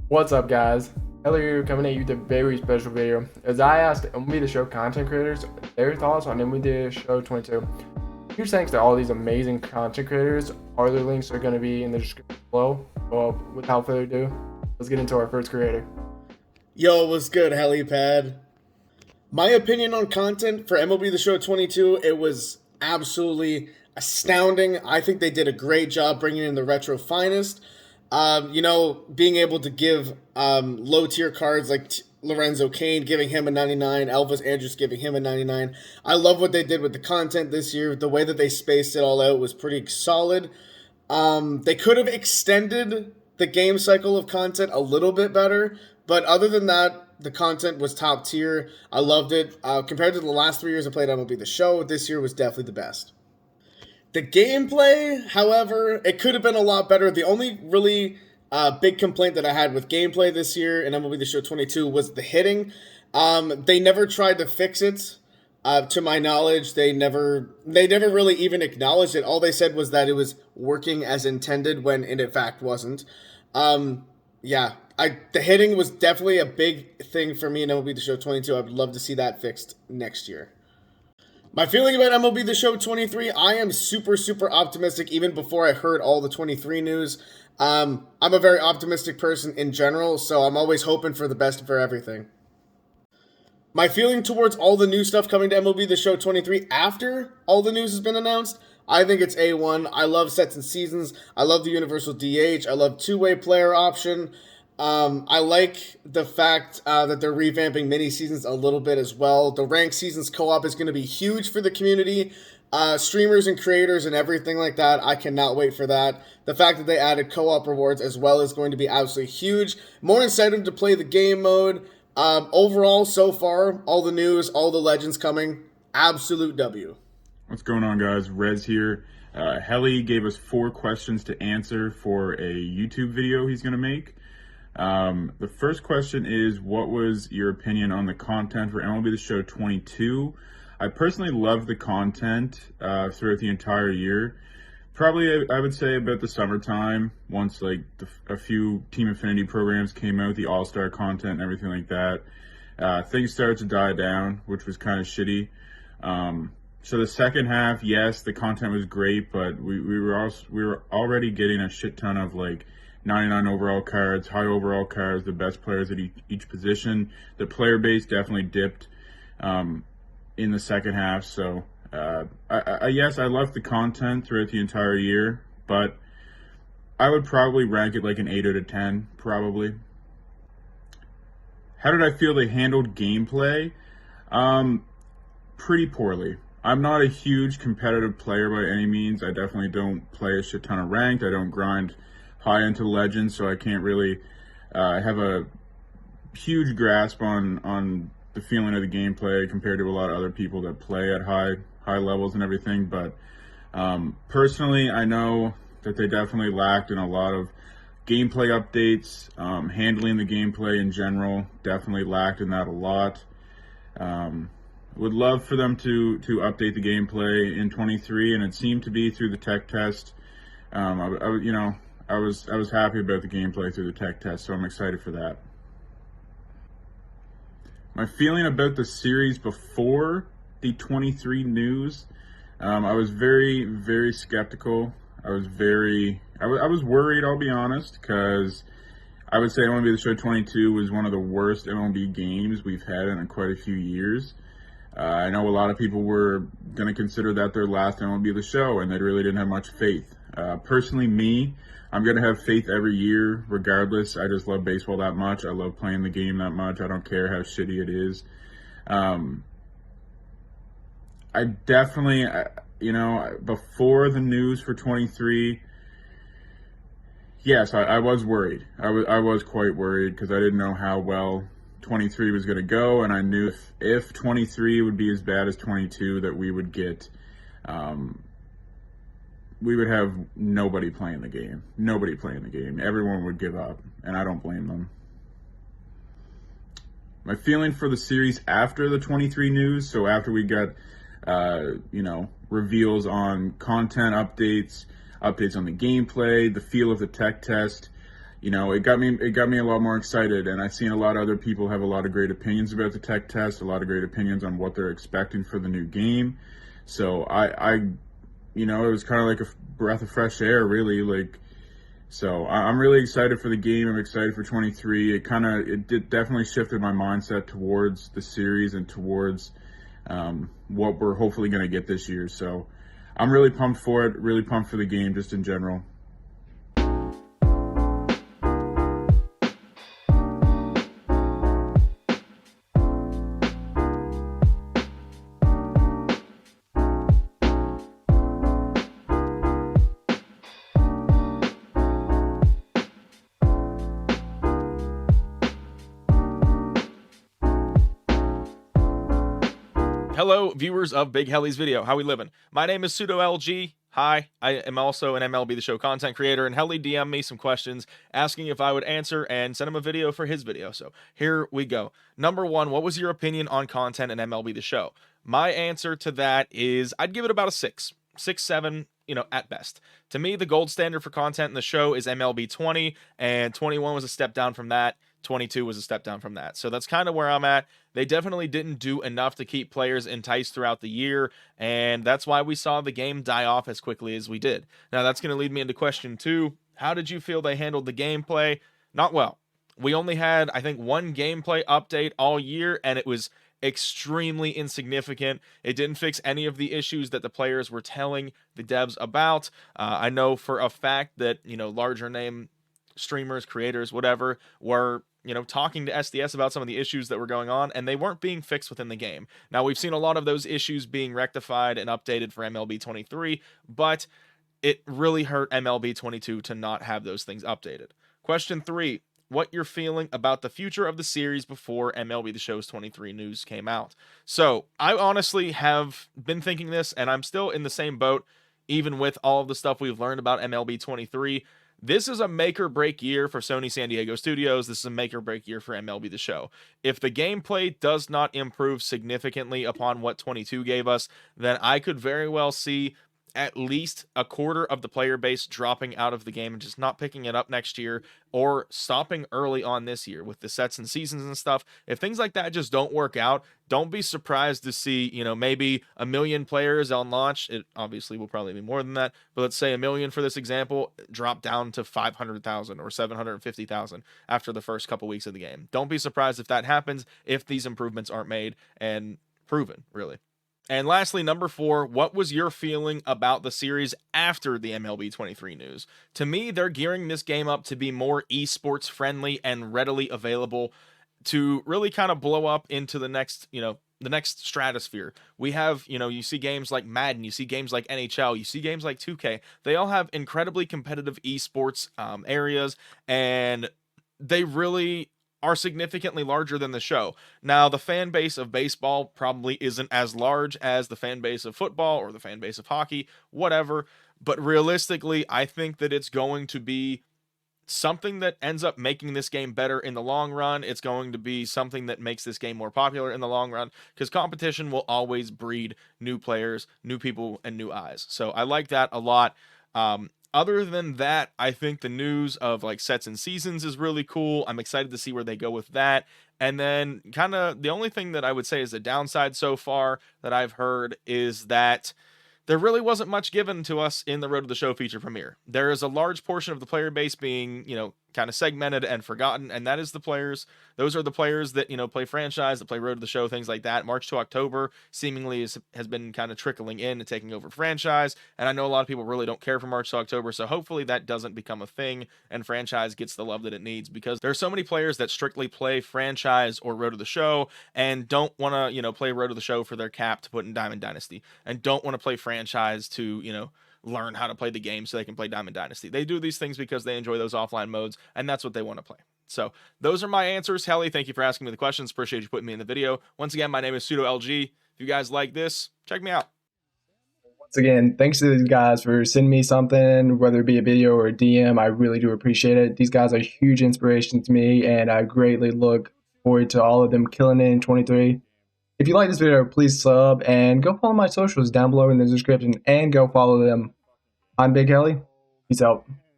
What's up, guys? Ellie here, coming at you with a very special video. As I asked MLB The Show content creators their thoughts on MLB The Show 22. Huge thanks to all these amazing content creators. All their links are going to be in the description below. Well, without further ado, let's get into our first creator. Yo, what's good, Helipad? My opinion on content for MLB The Show 22, it was absolutely astounding. I think they did a great job bringing in the retro finest. Being able to give low tier cards like Lorenzo Cain, giving him a 99, Elvis Andrus giving him a 99. I love what they did with the content this year. The way that they spaced it all out was pretty solid. They could have extended the game cycle of content a little bit better, but other than that, the content was top tier. I loved it. Compared to the last 3 years I played MLB The Show, this year was definitely the best. The gameplay, however, it could have been a lot better. The only really big complaint that I had with gameplay this year in MLB The Show 22 was the hitting. They never tried to fix it. To my knowledge, they never really even acknowledged it. All they said was that it was working as intended when it in fact wasn't. The hitting was definitely a big thing for me in MLB The Show 22. I would love to see that fixed next year. My feeling about MLB The Show 23, I am super optimistic even before I heard all the 23 news. I'm a very optimistic person in general, so I'm always hoping for the best for everything. My feeling towards all the new stuff coming to MLB The Show 23 after all the news has been announced, I think it's A1. I love sets and seasons. I love the universal DH. I love two-way player option. I like the fact that they're revamping mini seasons a little bit as well. The ranked seasons co-op is going to be huge for the community. Streamers and creators and everything like that. I cannot wait for that. The fact that they added co-op rewards as well is going to be absolutely huge. More incentive to play the game mode. Overall, so far, all the news, all the legends coming. Absolute W. What's going on, guys? Rez here. Heli gave us 4 questions to answer for a YouTube video he's going to make. The first question is, what was your opinion on the content for MLB The Show 22? I personally loved the content throughout the entire year. Probably, I would say about the summertime, once like a few Team Affinity programs came out, the All-Star content and everything like that. Things started to die down, which was kind of shitty. So the second half, yes, the content was great, but we were already getting a shit ton of like 99 overall cards, high overall cards, the best players at each position. The player base definitely dipped in the second half. So, yes, I loved the content throughout the entire year, but I would probably rank it like an 8 out of 10, probably. How did I feel they handled gameplay? Pretty poorly. I'm not a huge competitive player by any means. I definitely don't play a shit ton of ranked. I don't grind high into Legends, so I can't really have a huge grasp on the feeling of the gameplay compared to a lot of other people that play at high levels and everything. But personally, I know that they definitely lacked in a lot of gameplay updates. Handling the gameplay in general definitely lacked in that a lot. Would love for them to update the gameplay in 23, and it seemed to be through the tech test. I was happy about the gameplay through the tech test, so I'm excited for that. My feeling about the series before the 23 news, I was very skeptical. I was worried, I'll be honest, because I would say MLB The Show 22 was one of the worst MLB games we've had in quite a few years. I know a lot of people were going to consider that their last MLB The Show, and they really didn't have much faith. Personally, I'm going to have faith every year, regardless. I just love baseball that much. I love playing the game that much. I don't care how shitty it is. I definitely, before the news for 23, yes, I was worried. I was quite worried because I didn't know how well 23 was going to go, and I knew if 23 would be as bad as 22, that we would get, we would have nobody playing the game. Everyone would give up, and I don't blame them. My feeling for the series after the 23 news, so after we got, reveals on content updates on the gameplay, the feel of the tech test, it got me a lot more excited, and I've seen a lot of other people have a lot of great opinions about the tech test, a lot of great opinions on what they're expecting for the new game. So it was kind of like a breath of fresh air, really. So I'm really excited for the game. I'm excited for 23. It definitely shifted my mindset towards the series and towards what we're hopefully going to get this year. So I'm really pumped for it. Really pumped for the game, just in general. Hello, viewers of Big Helly's video. How we living? My name is Pseudolg. Hi, I am also an MLB The Show content creator, and Helly DM'd me some questions asking if I would answer and send him a video for his video. So here we go. Number one, what was your opinion on content in MLB The Show? My answer to that is I'd give it about a 6, 7, at best. To me, the gold standard for content in the show is MLB 20, and 21 was a step down from that. 22 was a step down from that. So that's kind of where I'm at. They definitely didn't do enough to keep players enticed throughout the year, and that's why we saw the game die off as quickly as we did. Now, that's going to lead me into question 2. How did you feel they handled the gameplay? Not well. We only had, I think, one gameplay update all year, and it was extremely insignificant. It didn't fix any of the issues that the players were telling the devs about. I know for a fact that, larger name streamers, creators, whatever, were talking to SDS about some of the issues that were going on, and they weren't being fixed within the game. Now, we've seen a lot of those issues being rectified and updated for MLB 23, but it really hurt MLB 22 to not have those things updated. Question 3, what you're feeling about the future of the series before MLB The Show's 23 news came out. So, I honestly have been thinking this, and I'm still in the same boat, even with all of the stuff we've learned about MLB 23. This is a make or break year for Sony San Diego Studios. This is a make or break year for MLB The Show. If the gameplay does not improve significantly upon what 22 gave us, then I could very well see at least a quarter of the player base dropping out of the game and just not picking it up next year, or stopping early on this year with the sets and seasons and stuff. If things like that just don't work out, don't be surprised to see, maybe 1 million players on launch. It obviously will probably be more than that, but let's say 1 million for this example, drop down to 500,000 or 750,000 after the first couple weeks of the game. Don't be surprised if that happens, if these improvements aren't made and proven, really. And lastly, number 4, what was your feeling about the series after the MLB 23 news? To me, they're gearing this game up to be more esports friendly and readily available to really kind of blow up into the next, the next stratosphere. We have, you see games like Madden, you see games like NHL, you see games like 2K. They all have incredibly competitive esports areas, and they really are significantly larger than the show. Now, the fan base of baseball probably isn't as large as the fan base of football or the fan base of hockey, whatever, but realistically, I think that it's going to be something that ends up making this game better in the long run. It's going to be something that makes this game more popular in the long run, because competition will always breed new players, new people, and new eyes. So I like that a lot. Other than that, I think the news of like sets and seasons is really cool. I'm excited to see where they go with that. And then kind of the only thing that I would say is a downside so far that I've heard is that there really wasn't much given to us in the Road to the Show feature premiere. There is a large portion of the player base being, kind of segmented and forgotten, and that is the players. Those are the players that, play franchise, that play Road to the Show, things like that. March to October seemingly has been kind of trickling in and taking over franchise, and I know a lot of people really don't care for March to October, so hopefully that doesn't become a thing and franchise gets the love that it needs, because there are so many players that strictly play franchise or Road to the Show and don't want to, play Road to the Show for their cap to put in Diamond Dynasty, and don't want to play franchise to, learn how to play the game so they can play Diamond Dynasty. They do these things because they enjoy those offline modes, and that's what they want to play. So those are my answers. Helly, thank you for asking me the questions. Appreciate you putting me in the video. Once again, my name is Pseudolg. If you guys like this, check me out. Once again, thanks to these guys for sending me something, whether it be a video or a DM. I really do appreciate it. These guys are a huge inspiration to me, and I greatly look forward to all of them killing it in 23. If you like this video, please sub and go follow my socials down below in the description, and go follow them. I'm Big Helly. Peace out.